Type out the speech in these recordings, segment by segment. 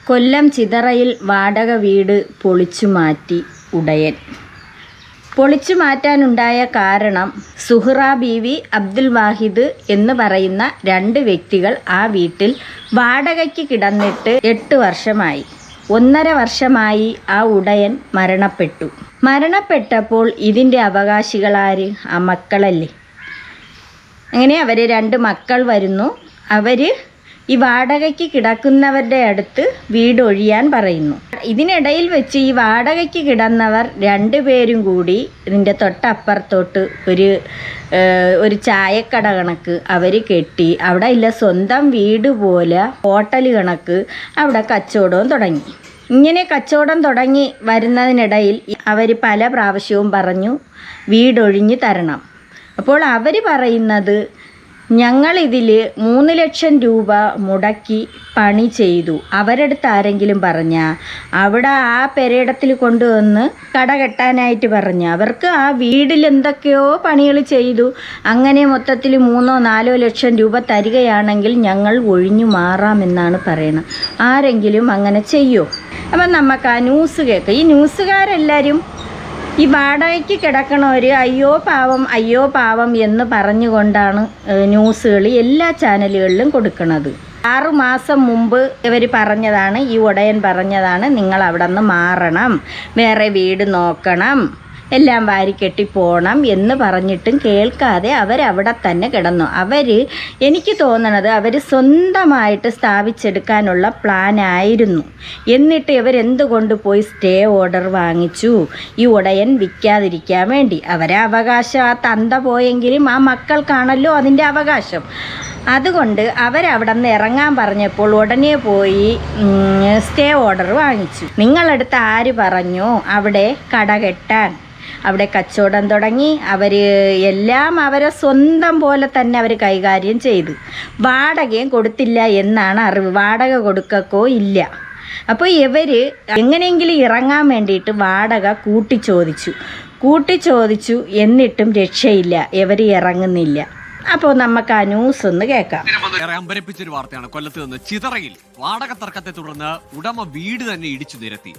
കൊല്ലം ചിതറയിൽ വാടക വീട് പൊളിച്ചുമാറ്റി ഉടയൻ. പൊളിച്ചു മാറ്റാനുണ്ടായ കാരണം സുഹ്റ ബീവി, അബ്ദുൽ വാഹിദ് എന്ന് പറയുന്ന രണ്ട് വ്യക്തികൾ ആ വീട്ടിൽ വാടകയ്ക്ക് കിടന്നിട്ട് 8 വർഷമായി. 1.5 വർഷമായി ആ ഉടയൻ മരണപ്പെട്ടപ്പോൾ ഇതിൻ്റെ അവകാശികളാര്? ആ മക്കളല്ലേ. അങ്ങനെ അവർ 2 മക്കൾ വരുന്നു. അവർ ഈ വാടകയ്ക്ക് കിടക്കുന്നവരുടെ അടുത്ത് വീട് ഒഴിയാൻ പറയുന്നു. ഇതിനിടയിൽ വെച്ച് ഈ വാടകയ്ക്ക് കിടന്നവർ 2 പേരും കൂടി ഇതിൻ്റെ തൊട്ടപ്പുറത്തോട്ട് ഒരു ചായക്കട കണക്ക് അവർ കെട്ടി, അവിടെ ഇല്ല സ്വന്തം വീട് പോലെ ഹോട്ടൽ കണക്ക് അവിടെ കച്ചവടവും തുടങ്ങി. ഇങ്ങനെ കച്ചവടം തുടങ്ങി വരുന്നതിനിടയിൽ അവർ പല പ്രാവശ്യവും പറഞ്ഞു വീടൊഴിഞ്ഞ് തരണം. അപ്പോൾ അവർ പറയുന്നത്, ഞങ്ങളിതിൽ 3 ലക്ഷം രൂപ മുടക്കി പണി ചെയ്തു. അവരെടുത്ത് ആരെങ്കിലും പറഞ്ഞാൽ അവിടെ ആ പെരയിടത്തിൽ കൊണ്ടുവന്ന് കട കെട്ടാനായിട്ട് പറഞ്ഞു. അവർക്ക് ആ വീട്ടിൽ എന്തൊക്കെയോ പണികൾ ചെയ്തു. അങ്ങനെ മൊത്തത്തിൽ 3-4 ലക്ഷം രൂപ തരികയാണെങ്കിൽ ഞങ്ങൾ ഒഴിഞ്ഞു മാറാമെന്നാണ് പറയുന്നത്. ആരെങ്കിലും അങ്ങനെ ചെയ്യുമോ? അപ്പം നമുക്ക് ആ ന്യൂസ് കേൾക്കാം. ഈ ന്യൂസുകാരെല്ലാവരും ഈ വാടകയ്ക്ക് കിടക്കണവർ അയ്യോ പാവം എന്ന് പറഞ്ഞുകൊണ്ടാണ് ന്യൂസുകൾ എല്ലാ ചാനലുകളിലും കൊടുക്കുന്നത്. 6 മാസം മുമ്പ് ഇവർ പറഞ്ഞതാണ്, ഈ ഉടയൻ പറഞ്ഞതാണ്, നിങ്ങൾ അവിടെ നിന്ന് മാറണം, വേറെ വീട് നോക്കണം, എല്ലാം വാരിക്കെട്ടി പോകണം എന്ന് പറഞ്ഞിട്ടും കേൾക്കാതെ അവരവിടെ തന്നെ കിടന്നു. എനിക്ക് തോന്നണത് അവർ സ്വന്തമായിട്ട് സ്ഥാപിച്ചെടുക്കാനുള്ള പ്ലാനായിരുന്നു. എന്നിട്ട് ഇവരെന്തുകൊണ്ട് പോയി സ്റ്റേ ഓർഡർ വാങ്ങിച്ചു? ഈ ഉടയൻ വിൽക്കാതിരിക്കാൻ വേണ്ടി. അവരെ അവകാശം ആ തന്ത പോയെങ്കിലും ആ മക്കൾക്കാണല്ലോ അതിൻ്റെ അവകാശം. അതുകൊണ്ട് അവരവിടെ നിന്ന് ഇറങ്ങാൻ പറഞ്ഞപ്പോൾ ഉടനെ പോയി സ്റ്റേ ഓർഡർ വാങ്ങിച്ചു. നിങ്ങളടുത്ത് ആര് പറഞ്ഞു അവിടെ കട കെട്ടാൻ? അവിടെ കച്ചവടം തുടങ്ങി. എല്ലാം അവരെ സ്വന്തം പോലെ തന്നെ അവർ കൈകാര്യം ചെയ്തു. വാടകയും കൊടുത്തില്ല എന്നാണ് അറിവ്. വാടക കൊടുക്കോ ഇല്ല. അപ്പോൾ ഇവർ എങ്ങനെയെങ്കിലും ഇറങ്ങാൻ വേണ്ടിയിട്ട് വാടക കൂട്ടിച്ചോദിച്ചു. എന്നിട്ടും രക്ഷയില്ല, ഇവർ ഇറങ്ങുന്നില്ല. അപ്പോൾ നമുക്ക് ആ ന്യൂസ് ഒന്ന് കേൾക്കാം. ഏറെ അമ്പരപ്പിച്ചൊരു വാർത്തയാണ്. കൊല്ലത്ത് നിന്ന് ചിതറയിൽ വാടക തർക്കത്തെ തുടർന്ന് ഉടമ വീട് തന്നെ ഇടിച്ചു നിരത്തി.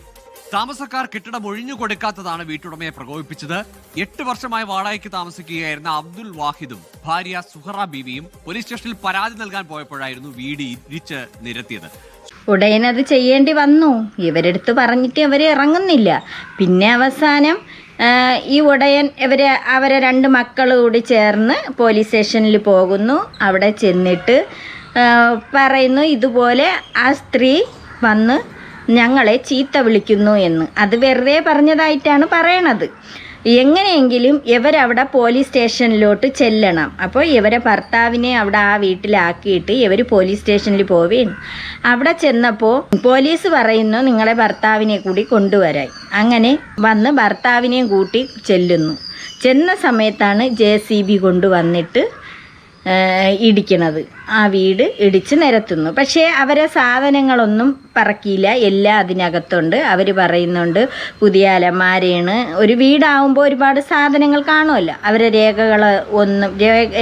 താമസക്കാർ കെട്ടിടം ഒഴിഞ്ഞു കൊടുക്കാത്തതാണ് വീട്ടുടമയെ പ്രകോപിപ്പിച്ചത്. 8 വർഷമായി വാടകയ്ക്ക് താമസിക്കുകയായിരുന്ന അബ്ദുൽ വാഹിദും ഭാര്യ സുഹ്റ ബീവിയും പോലീസ് സ്റ്റേഷനിൽ പരാതി നൽകാൻ പോയപ്പോഴായിരുന്നു വീട് ഇടിച്ച് നിരത്തിയത്. ഉടയനത് ചെയ്യേണ്ടി വന്നു. ഇവരെടുത്ത് പറഞ്ഞിട്ട് ഇവർ ഇറങ്ങുന്നില്ല. പിന്നെ അവസാനം ഈ ഉടയൻ അവരെ 2 മക്കൾ കൂടി ചേർന്ന് പോലീസ് സ്റ്റേഷനിൽ പോകുന്നു. അവിടെ ചെന്നിട്ട് പറയുന്നു, ഇതുപോലെ ആ സ്ത്രീ വന്ന് ഞങ്ങളെ ചീത്ത വിളിക്കുന്നു എന്ന്. അത് വെറുതെ പറഞ്ഞതായിട്ടാണ് പറയണത്. എങ്ങനെയെങ്കിലും ഇവരവിടെ പോലീസ് സ്റ്റേഷനിലോട്ട് ചെല്ലണം. അപ്പോൾ ഇവരെ ഭർത്താവിനെ അവിടെ ആ വീട്ടിലാക്കിയിട്ട് ഇവർ പോലീസ് സ്റ്റേഷനിൽ പോവുകയാണ്. അവിടെ ചെന്നപ്പോൾ പോലീസ് പറയുന്നു നിങ്ങളെ ഭർത്താവിനെ കൂടി കൊണ്ടുവരാൻ. അങ്ങനെ വന്ന് ഭർത്താവിനെയും കൂട്ടി ചെന്ന സമയത്താണ് JCB കൊണ്ടുവന്നിട്ട് ഇടിക്കണത്. ആ വീട് ഇടിച്ച് നിരത്തുന്നു. പക്ഷേ അവരെ സാധനങ്ങളൊന്നും പറക്കിയില്ല, എല്ലാം അതിനകത്തുണ്ട്. അവർ പറയുന്നുണ്ട് പുതിയ അലമാരയാണ്. ഒരു വീടാവുമ്പോൾ ഒരുപാട് സാധനങ്ങൾ കാണുമല്ലോ. അവരെ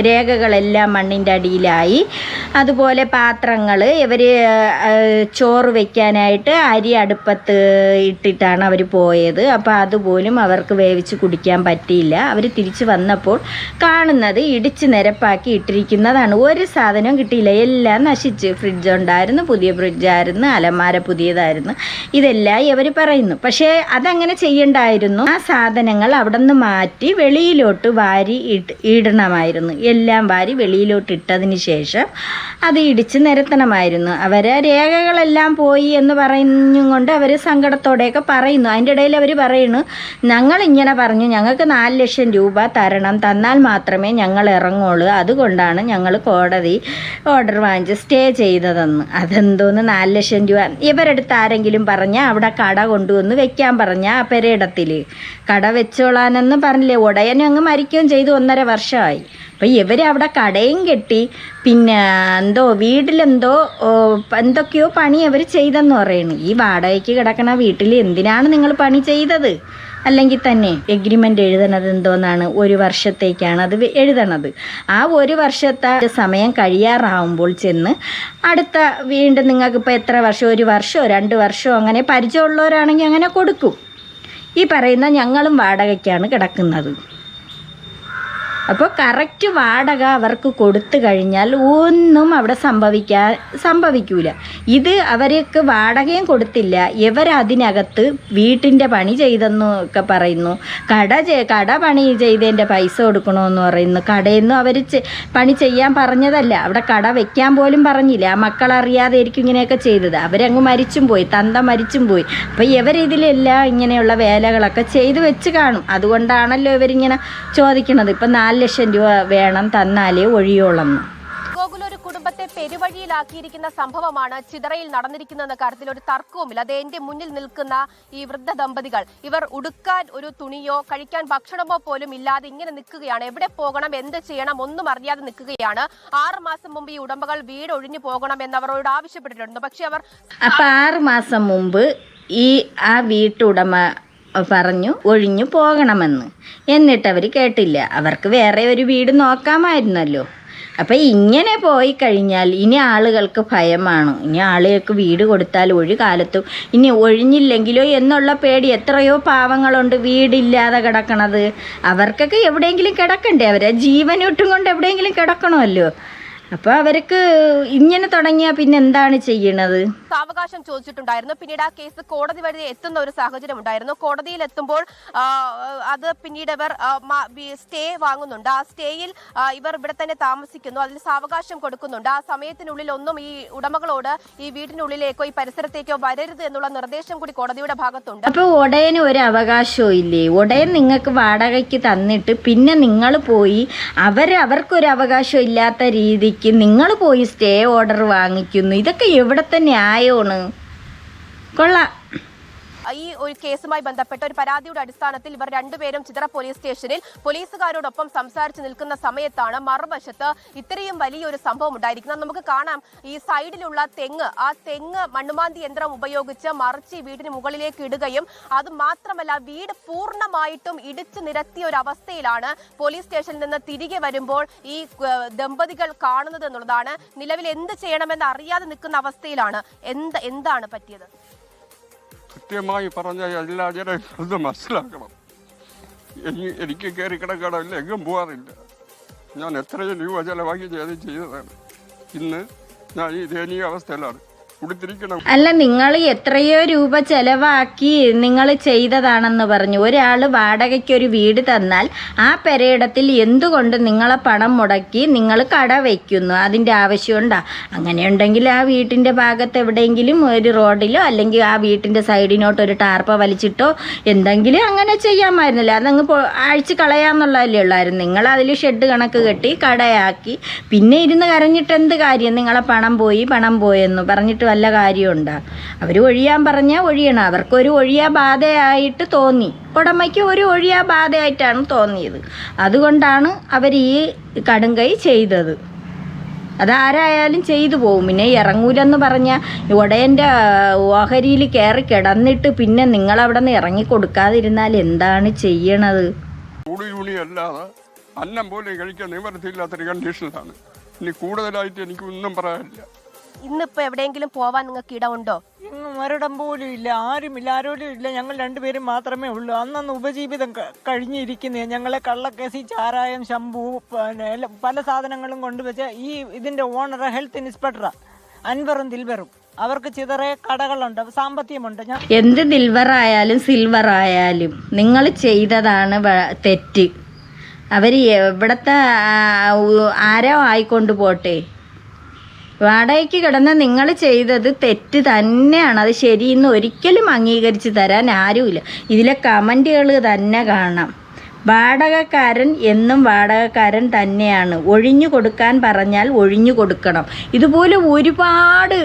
രേഖകളെല്ലാം മണ്ണിൻ്റെ അടിയിലായി. അതുപോലെ പാത്രങ്ങൾ, ഇവർ ചോറ് വയ്ക്കാനായിട്ട് അരി അടുപ്പത്ത് ഇട്ടിട്ടാണ് അവർ പോയത്. അപ്പോൾ അതുപോലും അവർക്ക് വേവിച്ച് കുടിക്കാൻ പറ്റിയില്ല. അവർ തിരിച്ച് വന്നപ്പോൾ കാണുന്നത് ഇടിച്ച് നിരപ്പാക്കി ഇട്ടിരിക്കുന്നതാണ്. ഒരു സാധനം കിട്ടിയില്ല, എല്ലാം നശിച്ച്. ഫ്രിഡ്ജ് ഉണ്ടായിരുന്നു, പുതിയ ഫ്രിഡ്ജായിരുന്നു, അലമാര പുതിയതായിരുന്നു. ഇതെല്ലാം ഇവർ പറയുന്നു. പക്ഷേ അതങ്ങനെ ചെയ്യണ്ടായിരുന്നു. ആ സാധനങ്ങൾ അവിടെ നിന്ന് മാറ്റി വെളിയിലോട്ട് വാരി ഇടണമായിരുന്നു. എല്ലാം വാരി വെളിയിലോട്ട് ഇട്ടതിന് ശേഷം അത് ഇടിച്ച് നിരത്തണമായിരുന്നു. അവരെ രേഖകളെല്ലാം പോയി എന്ന് പറഞ്ഞുകൊണ്ട് അവർ സങ്കടത്തോടെയൊക്കെ പറയുന്നു. അതിൻ്റെ ഇടയിൽ അവർ പറയുന്നു, ഞങ്ങളിങ്ങനെ പറഞ്ഞു, ഞങ്ങൾക്ക് 4 ലക്ഷം രൂപ തരണം, തന്നാൽ മാത്രമേ ഞങ്ങൾ ഇറങ്ങുള്ളൂ. അതുകൊണ്ടാണ് ഞങ്ങൾ കോടതി ഓർഡർ വാങ്ങിച്ച് സ്റ്റേ ചെയ്തതെന്ന്. അതെന്തോന്ന് 4 ലക്ഷം രൂപ? ഇവരെടുത്ത് ആരെങ്കിലും പറഞ്ഞാൽ അവിടെ കട കൊണ്ടുവന്ന് വെക്കാൻ പറഞ്ഞാൽ ആ പെരയിടത്തിൽ കട വെച്ചോളാനെന്ന് പറഞ്ഞില്ലേ. ഉടയനും അങ്ങ് മരിക്കുകയും ചെയ്തു. 1.5 വർഷമായി. അപ്പം ഇവരവിടെ കടയും കെട്ടി. പിന്നെ എന്തൊക്കെയോ പണി അവർ ചെയ്തെന്ന് പറയുന്നു. ഈ വാടകയ്ക്ക് കിടക്കണ വീട്ടിൽ എന്തിനാണ് നിങ്ങൾ പണി ചെയ്തത്? അല്ലെങ്കിൽ തന്നെ എഗ്രിമെൻ്റ് എഴുതണത് എന്തോന്നാണ്, 1 വർഷത്തേക്കാണ് അത് എഴുതണത്. ആ 1 വർഷത്തെ സമയം കഴിയാറാവുമ്പോൾ ചെന്ന് അടുത്ത വീണ്ടും നിങ്ങൾക്കിപ്പോൾ എത്ര വർഷം, 1 വർഷമോ 2 വർഷമോ അങ്ങനെ പരിചയമുള്ളവരാണെങ്കിൽ അങ്ങനെ കൊടുക്കും. ഈ പറയുന്ന ഞങ്ങളും വാടകയ്ക്കാണ് കിടക്കുന്നത്. അപ്പോൾ കറക്റ്റ് വാടക അവർക്ക് കൊടുത്തു കഴിഞ്ഞാൽ ഒന്നും അവിടെ സംഭവിക്കൂല. ഇത് അവർക്ക് വാടകയും കൊടുത്തില്ല, ഇവരതിനകത്ത് വീട്ടിൻ്റെ പണി ചെയ്തെന്നൊക്കെ പറയുന്നു. കട പണി ചെയ്തതിൻ്റെ പൈസ കൊടുക്കണമെന്ന് പറയുന്നു. കടയിൽ നിന്നും അവർ പണി ചെയ്യാൻ പറഞ്ഞതല്ല, അവിടെ കട വെക്കാൻ പോലും പറഞ്ഞില്ല. ആ മക്കളറിയാതെ ആയിരിക്കും ഇങ്ങനെയൊക്കെ ചെയ്തത്. അവരങ്ങ് മരിച്ചും പോയി, തന്ത മരിച്ചും പോയി. അപ്പോൾ ഇവരിതിലെല്ലാം ഇങ്ങനെയുള്ള വേലകളൊക്കെ ചെയ്ത് വെച്ച് കാണും. അതുകൊണ്ടാണല്ലോ ഇവരിങ്ങനെ ചോദിക്കണത്. ഇപ്പം 4 ലക്ഷം രൂപ വേണം, തന്നാലേ ഒഴിയോളം. ഗോകുലൊരു കുടുംബത്തെ പെരുവഴിയിലാക്കിയിരിക്കുന്ന സംഭവമാണ് ചിതറയിൽ നടന്നിരിക്കുന്ന കാര്യത്തിൽ ഒരു തർക്കവുമില്ല. അത് എന്റെ മുന്നിൽ നിൽക്കുന്ന ഈ വൃദ്ധ ദമ്പതികൾ, ഇവർ ഉടുക്കാൻ ഒരു തുണിയോ കഴിക്കാൻ ഭക്ഷണമോ പോലും ഇല്ലാതെ ഇങ്ങനെ നിൽക്കുകയാണ്. എവിടെ പോകണം, എന്ത് ചെയ്യണം ഒന്നും അറിയാതെ നിൽക്കുകയാണ്. 6 മാസം മുമ്പ് ഈ ഉടമകൾ വീട് ഒഴിഞ്ഞു പോകണം എന്ന് അവരോട് ആവശ്യപ്പെട്ടിട്ടുണ്ട്. പക്ഷെ അവർ 6 മാസം മുമ്പ് ആ വീട്ടുടമ പറഞ്ഞു ഒഴിഞ്ഞു പോകണമെന്ന്. എന്നിട്ട് അവർ കേട്ടില്ല. അവർക്ക് വേറെ ഒരു വീട് നോക്കാമായിരുന്നല്ലോ. അപ്പം ഇങ്ങനെ പോയി കഴിഞ്ഞാൽ ഇനി ആളുകൾക്ക് ഭയമാണ്. ഇനി ആളുകൾക്ക് വീട് കൊടുത്താൽ ഒരു കാലത്തും ഇനി ഒഴിഞ്ഞില്ലെങ്കിലോ എന്നുള്ള പേടി. എത്രയോ പാവങ്ങളുണ്ട് വീടില്ലാതെ കിടക്കണത്. അവർക്കൊക്കെ എവിടെയെങ്കിലും കിടക്കണ്ടേ? അവരെ ജീവനൊട്ടും കൊണ്ട് എവിടെയെങ്കിലും കിടക്കണമല്ലോ. അപ്പോൾ അവർക്ക് ഇങ്ങനെ തുടങ്ങിയാൽ പിന്നെ എന്താണ് ചെയ്യണത്? സാവകാശം ചോദിച്ചിട്ടുണ്ടായിരുന്നു. പിന്നീട് ആ കേസ് കോടതി വരെ എത്തുന്ന ഒരു സാഹചര്യം ഉണ്ടായിരുന്നു. കോടതിയിൽ എത്തുമ്പോൾ അത് പിന്നീട് ഇവർ സ്റ്റേ വാങ്ങുന്നുണ്ട്. ആ സ്റ്റേയിൽ ഇവർ ഇവിടെ തന്നെ താമസിക്കുന്നു. അതിൽ സാവകാശം കൊടുക്കുന്നുണ്ട്. ആ സമയത്തിനുള്ളിൽ ഒന്നും ഈ ഉടമകളോട് ഈ വീടിനുള്ളിലേക്കോ ഈ പരിസരത്തേക്കോ വരരുത് എന്നുള്ള നിർദ്ദേശം കൂടി കോടതിയുടെ ഭാഗത്തുണ്ട്. അപ്പോൾ ഉടയന് ഒരു അവകാശവും ഇല്ലേ? ഉടയൻ നിങ്ങൾക്ക് വാടകയ്ക്ക് തന്നിട്ട് പിന്നെ നിങ്ങൾ പോയി അവർക്കൊരു അവകാശം ഇല്ലാത്ത രീതിക്ക് നിങ്ങൾ പോയി സ്റ്റേ ഓർഡർ വാങ്ങിക്കുന്നു. ഇതൊക്കെ എവിടെ തന്നെ ആയോണ്? കൊള്ളാം. ഈ ഒരു കേസുമായി ബന്ധപ്പെട്ട ഒരു പരാതിയുടെ അടിസ്ഥാനത്തിൽ ഇവർ രണ്ടുപേരും ചിതറ പോലീസ് സ്റ്റേഷനിൽ പോലീസുകാരോടൊപ്പം സംസാരിച്ച് നിൽക്കുന്ന സമയത്താണ് മറുവശത്ത് ഇത്രയും വലിയൊരു സംഭവം ഉണ്ടായിരിക്കുന്നത്. നമുക്ക് കാണാം ഈ സൈഡിലുള്ള തെങ്ങ്, ആ തെങ്ങ് മണ്ണുമാന്തി യന്ത്രം ഉപയോഗിച്ച് മറിച്ച് വീടിന് മുകളിലേക്ക് ഇടുകയും അത് മാത്രമല്ല വീട് പൂർണ്ണമായിട്ടും ഇടിച്ചു നിരത്തിയ ഒരു അവസ്ഥയിലാണ് പോലീസ് സ്റ്റേഷനിൽ നിന്ന് തിരികെ വരുമ്പോൾ ഈ ദമ്പതികൾ കാണുന്നത് എന്നുള്ളതാണ്. നിലവിൽ എന്ത് ചെയ്യണമെന്ന് അറിയാതെ നിൽക്കുന്ന അവസ്ഥയിലാണ്. എന്താണ് പറ്റിയത്? കൃത്യമായി പറഞ്ഞാൽ എല്ലാ ജനങ്ങളും ഇത് മനസ്സിലാക്കണം. എനിക്ക് കയറി കിടക്കണമില്ല, എങ്ങും പോകാറില്ല. ഞാൻ എത്രയോ രൂപ ചെലവാക്കി ചെയ്തതാണ്. ഇന്ന് ഞാൻ ഈ ദയനീയ അവസ്ഥയിലാണ് കൊടുത്തിരിക്കണം. അല്ല, നിങ്ങൾ എത്രയോ രൂപ ചെലവാക്കി നിങ്ങൾ ചെയ്തതാണെന്ന് പറഞ്ഞു. ഒരാൾ വാടകയ്ക്കൊരു വീട് തന്നാൽ ആ പെരയിടത്തിൽ എന്തുകൊണ്ട് നിങ്ങളെ പണം മുടക്കി നിങ്ങൾ കട വയ്ക്കുന്നു? അതിൻ്റെ ആവശ്യമുണ്ടോ? അങ്ങനെയുണ്ടെങ്കിൽ ആ വീട്ടിൻ്റെ ഭാഗത്ത് എവിടെയെങ്കിലും ഒരു റോഡിലോ അല്ലെങ്കിൽ ആ വീട്ടിൻ്റെ സൈഡിനോട്ട് ഒരു ടാർപ്പ വലിച്ചിട്ടോ എന്തെങ്കിലും അങ്ങനെ ചെയ്യാമായിരുന്നില്ല. അതങ്ങ് അഴിച്ച് കളയാന്നുള്ളതല്ലേ ഉള്ളായിരുന്നു. നിങ്ങൾ അതിൽ ഷെഡ് കണക്ക് കെട്ടി കടയാക്കി പിന്നെ ഇരുന്ന് കരഞ്ഞിട്ട് എന്ത് കാര്യം? നിങ്ങളെ പണം പോയെന്ന് പറഞ്ഞിട്ട് വല്ല കാര്യമുണ്ടോ? അവർ ഒഴിയാൻ പറഞ്ഞാൽ ഒഴിയണം. അവർക്കൊരു ഒഴിയാ ബാധയായിട്ട് തോന്നി, ഉടമയ്ക്ക് ഒരു ഒഴിയാ ബാധയായിട്ടാണ് തോന്നിയത്. അതുകൊണ്ടാണ് അവർ ഈ കടുംകൈ ചെയ്തത്. അതാരായാലും ചെയ്തു പോകും. പിന്നെ ഇറങ്ങൂലെന്ന് പറഞ്ഞാൽ ഉടയൻ്റെ ഓഹരിയിൽ കയറി കിടന്നിട്ട് പിന്നെ നിങ്ങളവിടെ നിന്ന് ഇറങ്ങി കൊടുക്കാതിരുന്നാൽ എന്താണ് ചെയ്യണത്? അല്ലാതെ അന്നം പോലും കഴിക്കാൻ നിവർത്തിയില്ലാത്തൊരു കണ്ടീഷനിലാണ്. ഇനി കൂടുതലായിട്ട് എനിക്കൊന്നും പറയാനില്ല. ഇന്നിപ്പോ എവിടെയെങ്കിലും പോവാൻ നിങ്ങൾക്ക് ഇടമുണ്ടോ? ഇന്നും ഒരിടം പോലും ഇല്ല, ആരുമില്ല, ആരോരും ഇല്ല. ഞങ്ങൾ 2 പേരും മാത്രമേ ഉള്ളൂ. അന്നന്ന് ഉപജീവിതം കഴിഞ്ഞിരിക്കുന്നേ. ഞങ്ങളെ കള്ളക്കേസി, ചാരായം, ശംഭു, പല സാധനങ്ങളും കൊണ്ടുവച്ച ഈ ഇതിന്റെ ഓണർ ഹെൽത്ത് ഇൻസ്പെക്ടറാ അൻവറും ദിൽവറും. അവർക്ക് ചിതറേ കടകളുണ്ട്, സാമ്പത്തികമുണ്ട്. എന്ത് ദിൽവറായാലും സിൽവറായാലും നിങ്ങൾ ചെയ്തതാണ് തെറ്റ്. അവർ എവിടത്തെ ആരോ ആയിക്കൊണ്ട് പോട്ടെ, വാടകയ്ക്ക് കിടന്ന് നിങ്ങൾ ചെയ്തത് തെറ്റ് തന്നെയാണ്. അത് ശരിയെന്ന് ഒരിക്കലും അംഗീകരിച്ച് തരാൻ ആരുമില്ല. ഇതിലെ കമൻറ്റുകൾ തന്നെ കാണാം. വാടകക്കാരൻ എന്നും വാടകക്കാരൻ തന്നെയാണ്. ഒഴിഞ്ഞു കൊടുക്കാൻ പറഞ്ഞാൽ ഒഴിഞ്ഞു കൊടുക്കണം. ഇതുപോലെ ഒരുപാട്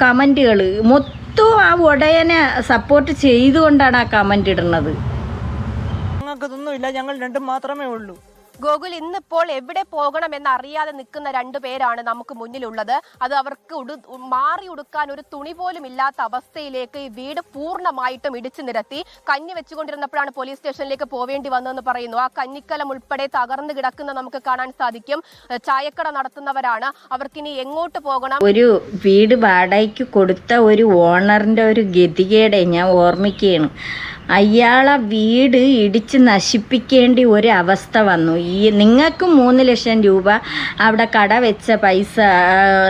കമൻറ്റുകൾ മൊത്തം ആ ഉടയനെ സപ്പോർട്ട് ചെയ്തുകൊണ്ടാണ് ആ കമൻറ്റ് ഇടുന്നത്. ഞങ്ങൾക്ക് ഇതൊന്നുമില്ല, ഞങ്ങൾ 2 മാത്രമേ ഉള്ളൂ. ഗോകുൽ, ഇന്നിപ്പോൾ എവിടെ പോകണമെന്ന് അറിയാതെ നിൽക്കുന്ന രണ്ടുപേരാണ് നമുക്ക് മുന്നിലുള്ളത്. അത് അവർക്ക് മാറി ഉടുക്കാൻ ഒരു തുണി പോലും ഇല്ലാത്ത അവസ്ഥയിലേക്ക് ഈ വീട് പൂർണ്ണമായിട്ടും ഇടിച്ചു നിരത്തി. കഞ്ഞി വെച്ചുകൊണ്ടിരുന്നപ്പോഴാണ് പോലീസ് സ്റ്റേഷനിലേക്ക് പോവേണ്ടി വന്നതെന്ന് പറയുന്നു. ആ കഞ്ഞിക്കലം ഉൾപ്പെടെ തകർന്നു കിടക്കുന്ന നമുക്ക് കാണാൻ സാധിക്കും. ചായക്കട നടത്തുന്നവരാണ്. അവർക്കിനി എങ്ങോട്ട് പോകണം? ഒരു വീട് വാടകയ്ക്ക് കൊടുത്ത ഒരു ഓണറിൻ്റെ ഒരു ഗതികേടെ ഞാൻ ഓർമ്മിക്കുകയാണ്. അയാളെ വീട് ഇടിച്ച് നശിപ്പിക്കേണ്ടി ഒരു അവസ്ഥ വന്നു. നിങ്ങൾക്ക് 3 ലക്ഷം രൂപ അവിടെ കട വെച്ച പൈസ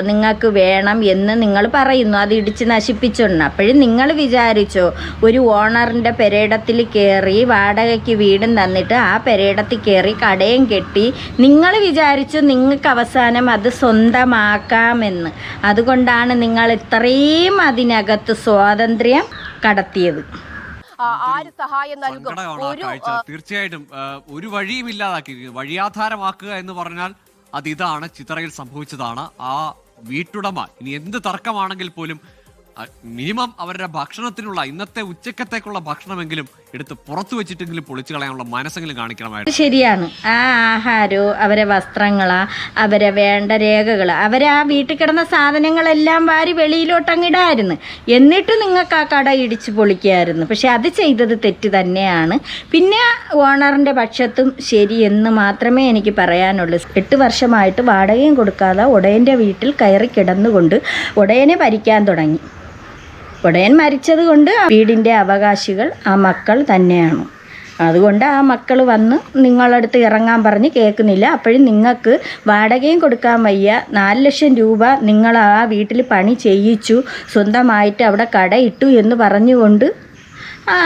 നിങ്ങൾക്ക് വേണം എന്ന് നിങ്ങൾ പറയുന്നു, അത് ഇടിച്ച് നശിപ്പിച്ചോണ്ട്. അപ്പോഴും നിങ്ങൾ വിചാരിച്ചോ ഒരു ഓണറിൻ്റെ പെരേടത്തിൽ കയറി വാടകയ്ക്ക് വീടും തന്നിട്ട് ആ പെരേടത്തിൽ കയറി കടയും കെട്ടി നിങ്ങൾ വിചാരിച്ചു നിങ്ങൾക്ക് അവസാനം അത് സ്വന്തമാക്കാമെന്ന്. അതുകൊണ്ടാണ് നിങ്ങൾ ഇത്രയും അതിനകത്ത് സ്വാതന്ത്ര്യം കടത്തിയത്. ആര് സഹായം നൽകും? തീർച്ചയായിട്ടും ഒരു വഴിയും ഇല്ലാതാക്കി വഴിയാധാരമാക്കുക എന്ന് പറഞ്ഞാൽ അത് ഇതാണ്, ചിത്രയിൽ സംഭവിച്ചതാണ്. ആ വീട്ടുടമ ഇനി എന്ത് തർക്കമാണെങ്കിൽ പോലും മിനിമം അവരുടെ ഭക്ഷണത്തിനുള്ള ഇന്നത്തെ ഉച്ചക്കത്തേക്കുള്ള ഭക്ഷണമെങ്കിലും എടുത്ത് പുറത്തു വെച്ചിട്ടെങ്കിലും പൊളിച്ചു കളയാനുള്ള മനസ്സെങ്കിലും കാണിക്കണമായിരുന്നു. ശരിയാണ്. ആ ആഹാരവും അവരെ വസ്ത്രങ്ങളാ, അവരെ വേണ്ട രേഖകൾ, അവരെ ആ വീട്ടിൽ കിടന്ന സാധനങ്ങളെല്ലാം വാരി വെളിയിലോട്ടങ്ങിടായിരുന്നു. എന്നിട്ട് നിങ്ങൾക്ക് ആ കട ഇടിച്ചു പൊളിക്കായിരുന്നു. പക്ഷെ അത് ചെയ്തത് തെറ്റ് തന്നെയാണ്. പിന്നെ ഓണറിൻ്റെ പക്ഷത്തും ശരി എന്ന് മാത്രമേ എനിക്ക് പറയാനുള്ളൂ. 8 വർഷമായിട്ട് വാടകയും കൊടുക്കാതെ ഒടയൻ്റെ വീട്ടിൽ കയറി കിടന്നുകൊണ്ട് ഒടയനെ ഭരിക്കാൻ തുടങ്ങി. ഒടയൻ മരിച്ചത് കൊണ്ട് വീടിൻ്റെ അവകാശികൾ ആ മക്കൾ തന്നെയാണ്. അതുകൊണ്ട് ആ മക്കൾ വന്ന് നിങ്ങളടുത്ത് ഇറങ്ങാൻ പറഞ്ഞ് കേൾക്കുന്നില്ല. അപ്പോഴും നിങ്ങൾക്ക് വാടകയും കൊടുക്കാൻ വയ്യ. 4 ലക്ഷം രൂപ നിങ്ങൾ ആ വീട്ടിൽ പണി ചെയ്യിച്ചു, സ്വന്തമായിട്ട് അവിടെ കടയിട്ടു എന്ന് പറഞ്ഞുകൊണ്ട്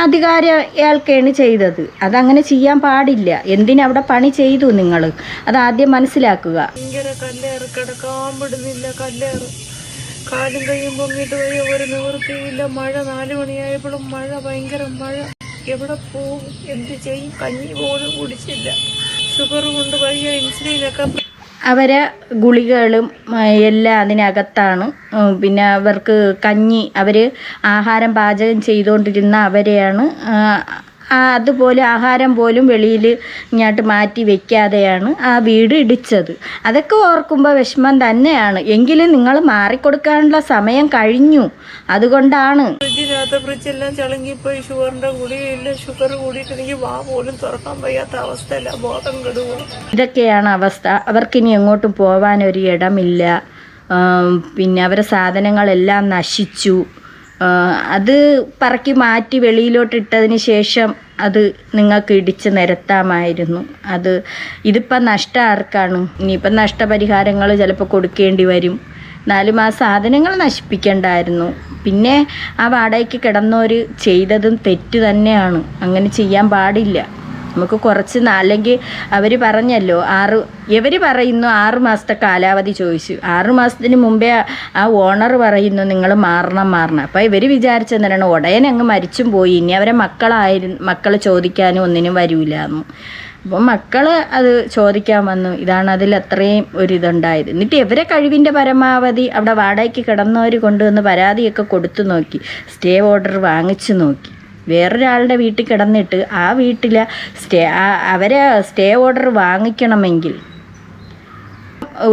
അധികാരം അയാൾക്കാണ് ചെയ്തത്. അതങ്ങനെ ചെയ്യാൻ പാടില്ല. എന്തിനവിടെ പണി ചെയ്തു നിങ്ങൾ? അതാദ്യം മനസ്സിലാക്കുക. ഭയങ്കര കല്ലേറ്, കിടക്കാൻ വിടുന്നില്ല. കല്ലേറ് കാലും കൈയും പൊങ്ങിയിട്ട് വയ്യ, ഒരു നിവൃത്തിയില്ല. മഴ 4 മണിയായപ്പോഴും മഴ, ഭയങ്കര മഴ. എവിടെ പോകും, എന്ത് ചെയ്യും? കഞ്ഞി പോലും കുടിച്ചില്ല. ഷുഗർ കൊണ്ട് വയ്യ, ഇൻസുലിനൊക്കെ. അവരെ ഗുളികകളും എല്ലാം അതിനകത്താണ്. പിന്നെ അവർക്ക് കഞ്ഞി, അവർ ആഹാരം പാചകം ചെയ്തുകൊണ്ടിരുന്ന അവരെയാണ് അതുപോലെ ആഹാരം പോലും വെളിയിൽ ഇങ്ങോട്ട് മാറ്റി വെക്കാതെയാണ് ആ വീട് ഇടിച്ചത്. അതൊക്കെ ഓർക്കുമ്പോൾ വിഷമം തന്നെയാണ്. എങ്കിലും നിങ്ങൾ മാറിക്കൊടുക്കാനുള്ള സമയം കഴിഞ്ഞു. അതുകൊണ്ടാണ് ഫ്രിഡ്ജിനകത്ത് ഫ്രിഡ്ജെല്ലാം ചളങ്ങിപ്പോയി. ഷുഗറിൻ്റെ ഗുളികയില്ല. ഷുഗർ കൂടിയിട്ട് എനിക്ക് വാ പോലും തുറക്കാൻ വയ്യാത്ത അവസ്ഥയല്ല, ബോധം കെടുക. ഇതൊക്കെയാണ് അവസ്ഥ. അവർക്കിനി എങ്ങോട്ടും പോകാനൊരു ഇടമില്ല. പിന്നെ അവരെ സാധനങ്ങളെല്ലാം നശിച്ചു. അത് പറക്കി മാറ്റി വെളിയിലോട്ടിട്ടതിന് ശേഷം അത് നിങ്ങൾക്ക് ഇടിച്ച് നിരത്താമായിരുന്നു. ഇതിപ്പം നഷ്ടം ആർക്കാണ്? ഇനിയിപ്പം നഷ്ടപരിഹാരങ്ങൾ ചിലപ്പോൾ കൊടുക്കേണ്ടി വരും. 4 മാസം സാധനങ്ങൾ നശിപ്പിക്കണ്ടായിരുന്നു. പിന്നെ ആ വാടകയ്ക്ക് കിടന്നവർ ചെയ്തതും തെറ്റ് തന്നെയാണ്. അങ്ങനെ ചെയ്യാൻ പാടില്ല. നമുക്ക് കുറച്ച് അല്ലെങ്കിൽ അവർ പറഞ്ഞല്ലോ ഇവർ പറയുന്നു 6 മാസത്തെ കാലാവധി ചോദിച്ചു. 6 മാസത്തിന് മുമ്പേ ആ ഓണർ പറയുന്നു നിങ്ങൾ മാറണം. അപ്പോൾ ഇവർ വിചാരിച്ചെന്താണ്, ഉടനെ അങ്ങ് മരിച്ചും പോയി, ഇനി അവരെ മക്കൾ ചോദിക്കാനും ഒന്നിനും വരില്ല എന്ന്. അപ്പോൾ മക്കൾ അത് ചോദിക്കാൻ വന്നു. ഇതാണ് അതിൽ അത്രയും ഒരിതുണ്ടായത്. എന്നിട്ട് ഇവരെ കഴിവിൻ്റെ പരമാവധി അവിടെ വാടകയ്ക്ക് കിടന്നവർ കൊണ്ടുവന്ന് പരാതിയൊക്കെ കൊടുത്തു നോക്കി, സ്റ്റേ ഓർഡർ വാങ്ങിച്ചു നോക്കി. വേറൊരാളുടെ വീട്ടിൽ കിടന്നിട്ട് ആ വീട്ടിൽ അവരെ സ്റ്റേ ഓർഡർ വാങ്ങിക്കണമെങ്കിൽ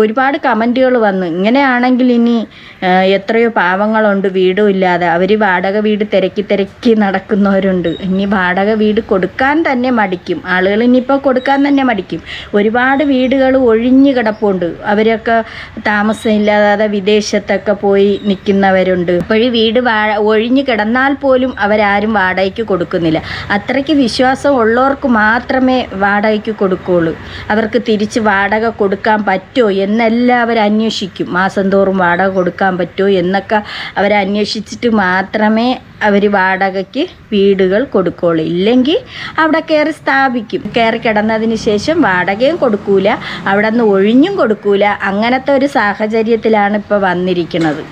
ഒരുപാട് കമൻറ്റുകൾ വന്നു. ഇങ്ങനെയാണെങ്കിൽ ഇനി എത്രയോ പാവങ്ങളുണ്ട് വീടും ഇല്ലാതെ. അവർ വാടക വീട് തിരക്കി നടക്കുന്നവരുണ്ട്. ഇനി വാടക വീട് കൊടുക്കാൻ തന്നെ മടിക്കും ആളുകൾ. ഇനിയിപ്പോൾ കൊടുക്കാൻ തന്നെ മടിക്കും. ഒരുപാട് വീടുകൾ ഒഴിഞ്ഞു കിടപ്പുണ്ട്. അവരൊക്കെ താമസമില്ലാതെ വിദേശത്തൊക്കെ പോയി നിൽക്കുന്നവരുണ്ട്. അപ്പോഴും വീട് ഒഴിഞ്ഞു കിടന്നാൽ പോലും അവരാരും വാടകയ്ക്ക് കൊടുക്കുന്നില്ല. അത്രയ്ക്ക് വിശ്വാസം ഉള്ളവർക്ക് മാത്രമേ വാടകയ്ക്ക് കൊടുക്കുകയുള്ളൂ. അവർക്ക് തിരിച്ച് വാടക കൊടുക്കാൻ പറ്റുമോ എന്നെല്ലാം അവർ അന്വേഷിക്കും. മാസം തോറും വാടക കൊടുക്കാൻ പറ്റുമോ എന്നൊക്കെ അവരന്വേഷിച്ചിട്ട് മാത്രമേ അവർ വാടകയ്ക്ക് വീടുകൾ കൊടുക്കുകയുള്ളൂ. ഇല്ലെങ്കിൽ അവിടെ കയറി സ്ഥാപിക്കും. കയറി കിടന്നതിന് ശേഷം വാടകയും കൊടുക്കൂല, അവിടെ നിന്ന് ഒഴിഞ്ഞും കൊടുക്കൂല. അങ്ങനത്തെ ഒരു സാഹചര്യത്തിലാണ് ഇപ്പോൾ വന്നിരിക്കുന്നത്.